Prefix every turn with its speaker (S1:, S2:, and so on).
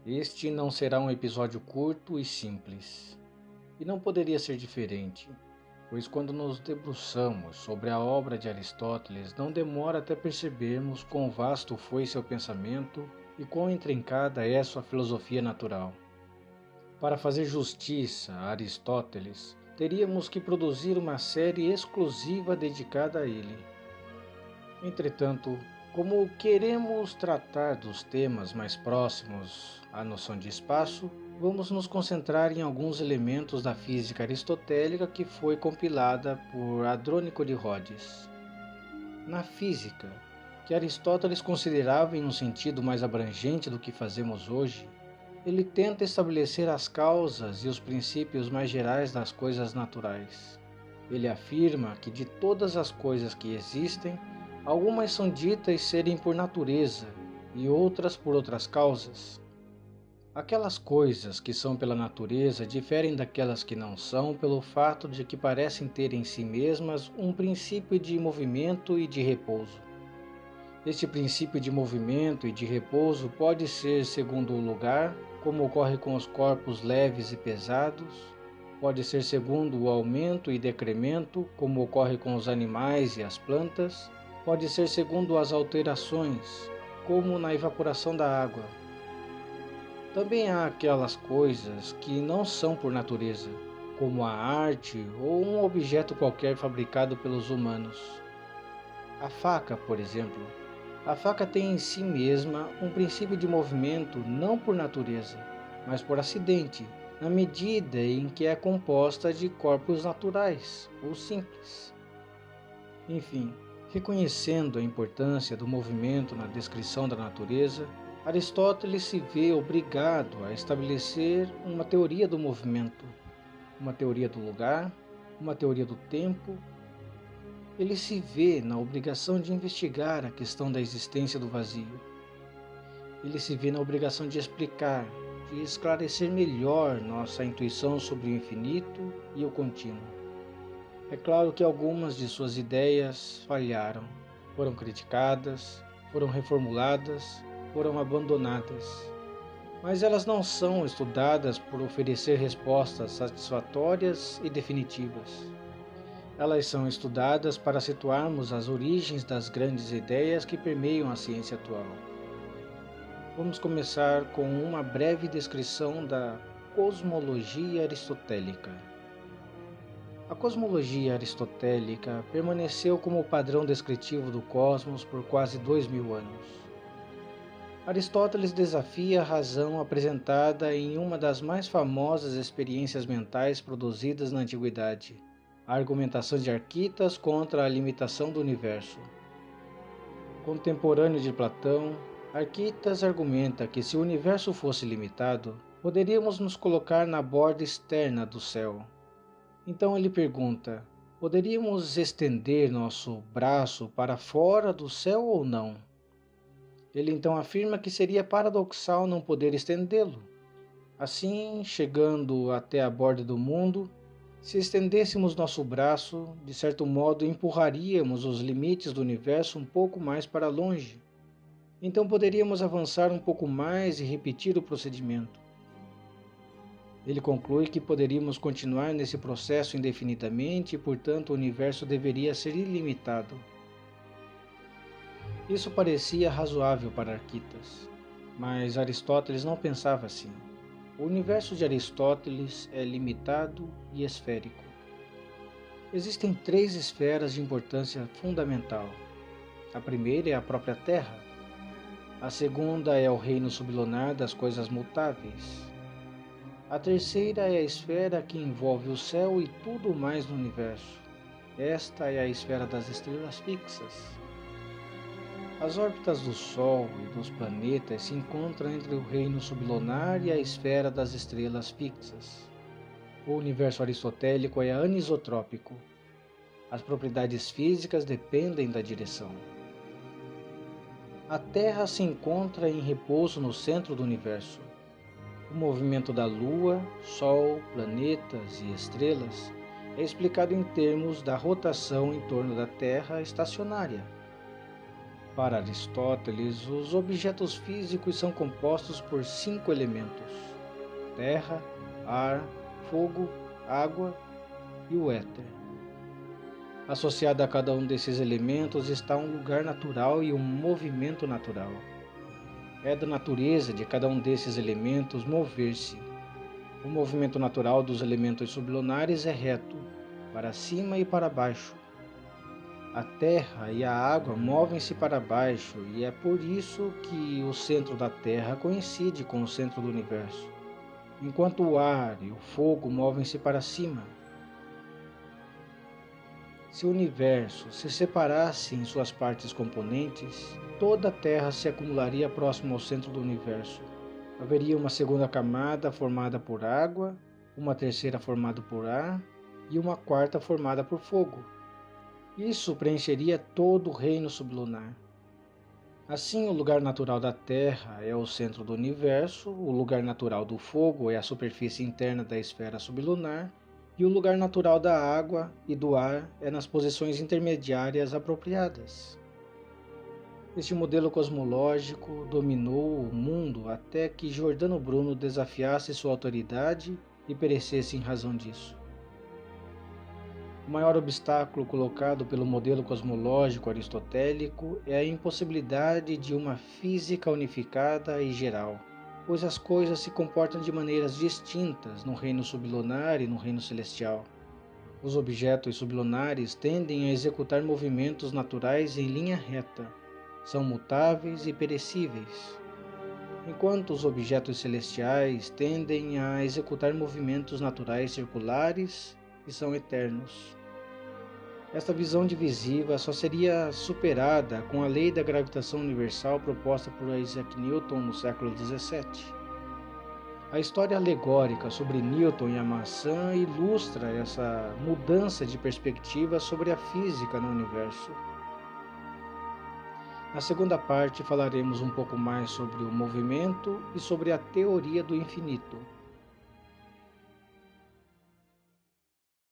S1: Este não será um episódio curto e simples. E não poderia ser diferente, pois quando nos debruçamos sobre a obra de Aristóteles, não demora até percebermos quão vasto foi seu pensamento e quão intrincada é sua filosofia natural. Para fazer justiça a Aristóteles, teríamos que produzir uma série exclusiva dedicada a ele. Entretanto, como queremos tratar dos temas mais próximos à noção de espaço, vamos nos concentrar em alguns elementos da física aristotélica que foi compilada por Andrônico de Rhodes. Na física, que Aristóteles considerava em um sentido mais abrangente do que fazemos hoje, ele tenta estabelecer as causas e os princípios mais gerais das coisas naturais. Ele afirma que de todas as coisas que existem, algumas são ditas serem por natureza e outras por outras causas. Aquelas coisas que são pela natureza diferem daquelas que não são pelo fato de que parecem ter em si mesmas um princípio de movimento e de repouso. Este princípio de movimento e de repouso pode ser segundo o lugar, como ocorre com os corpos leves e pesados, pode ser segundo o aumento e decremento, como ocorre com os animais e as plantas, pode ser segundo as alterações, como na evaporação da água. Também há aquelas coisas que não são por natureza, como a arte ou um objeto qualquer fabricado pelos humanos. A faca, por exemplo. A faca tem em si mesma um princípio de movimento não por natureza, mas por acidente, na medida em que é composta de corpos naturais ou simples. Enfim, reconhecendo a importância do movimento na descrição da natureza, Aristóteles se vê obrigado a estabelecer uma teoria do movimento, uma teoria do lugar, uma teoria do tempo. Ele se vê na obrigação de investigar a questão da existência do vazio. Ele se vê na obrigação de explicar, de esclarecer melhor nossa intuição sobre o infinito e o contínuo. É claro que algumas de suas ideias falharam, foram criticadas, foram reformuladas, foram abandonadas. Mas elas não são estudadas por oferecer respostas satisfatórias e definitivas. Elas são estudadas para situarmos as origens das grandes ideias que permeiam a ciência atual. Vamos começar com uma breve descrição da cosmologia aristotélica. A cosmologia aristotélica permaneceu como o padrão descritivo do cosmos por quase 2000 anos. Aristóteles desafia a razão apresentada em uma das mais famosas experiências mentais produzidas na antiguidade, a argumentação de Arquitas contra a limitação do universo. Contemporâneo de Platão, Arquitas argumenta que se o universo fosse limitado, poderíamos nos colocar na borda externa do céu. Então ele pergunta: poderíamos estender nosso braço para fora do céu ou não? Ele então afirma que seria paradoxal não poder estendê-lo. Assim, chegando até a borda do mundo, se estendêssemos nosso braço, de certo modo empurraríamos os limites do universo um pouco mais para longe. Então poderíamos avançar um pouco mais e repetir o procedimento. Ele conclui que poderíamos continuar nesse processo indefinidamente e, portanto, o universo deveria ser ilimitado. Isso parecia razoável para Arquitas, mas Aristóteles não pensava assim. O universo de Aristóteles é limitado e esférico. Existem 3 esferas de importância fundamental. A primeira é a própria Terra. A segunda é o reino sublunar das coisas mutáveis. A terceira é a esfera que envolve o céu e tudo mais no universo. Esta é a esfera das estrelas fixas. As órbitas do Sol e dos planetas se encontram entre o reino sublunar e a esfera das estrelas fixas. O universo aristotélico é anisotrópico. As propriedades físicas dependem da direção. A Terra se encontra em repouso no centro do universo. O movimento da Lua, Sol, planetas e estrelas é explicado em termos da rotação em torno da Terra estacionária. Para Aristóteles, os objetos físicos são compostos por 5 elementos: terra, ar, fogo, água e o éter. Associado a cada um desses elementos está um lugar natural e um movimento natural. É da natureza de cada um desses elementos mover-se. O movimento natural dos elementos sublunares é reto, para cima e para baixo. A terra e a água movem-se para baixo e é por isso que o centro da Terra coincide com o centro do universo, enquanto o ar e o fogo movem-se para cima. Se o universo se separasse em suas partes componentes, toda a Terra se acumularia próximo ao centro do universo. Haveria uma segunda camada formada por água, uma terceira formada por ar e uma quarta formada por fogo. Isso preencheria todo o reino sublunar. Assim, o lugar natural da Terra é o centro do universo, o lugar natural do fogo é a superfície interna da esfera sublunar, e o lugar natural da água e do ar é nas posições intermediárias apropriadas. Este modelo cosmológico dominou o mundo até que Giordano Bruno desafiasse sua autoridade e perecesse em razão disso. O maior obstáculo colocado pelo modelo cosmológico aristotélico é a impossibilidade de uma física unificada e geral, pois as coisas se comportam de maneiras distintas no reino sublunar e no reino celestial. Os objetos sublunares tendem a executar movimentos naturais em linha reta, são mutáveis e perecíveis, enquanto os objetos celestiais tendem a executar movimentos naturais circulares e são eternos. Esta visão divisiva só seria superada com a lei da gravitação universal proposta por Isaac Newton no século XVII. A história alegórica sobre Newton e a maçã ilustra essa mudança de perspectiva sobre a física no universo. Na segunda parte falaremos um pouco mais sobre o movimento e sobre a teoria do infinito.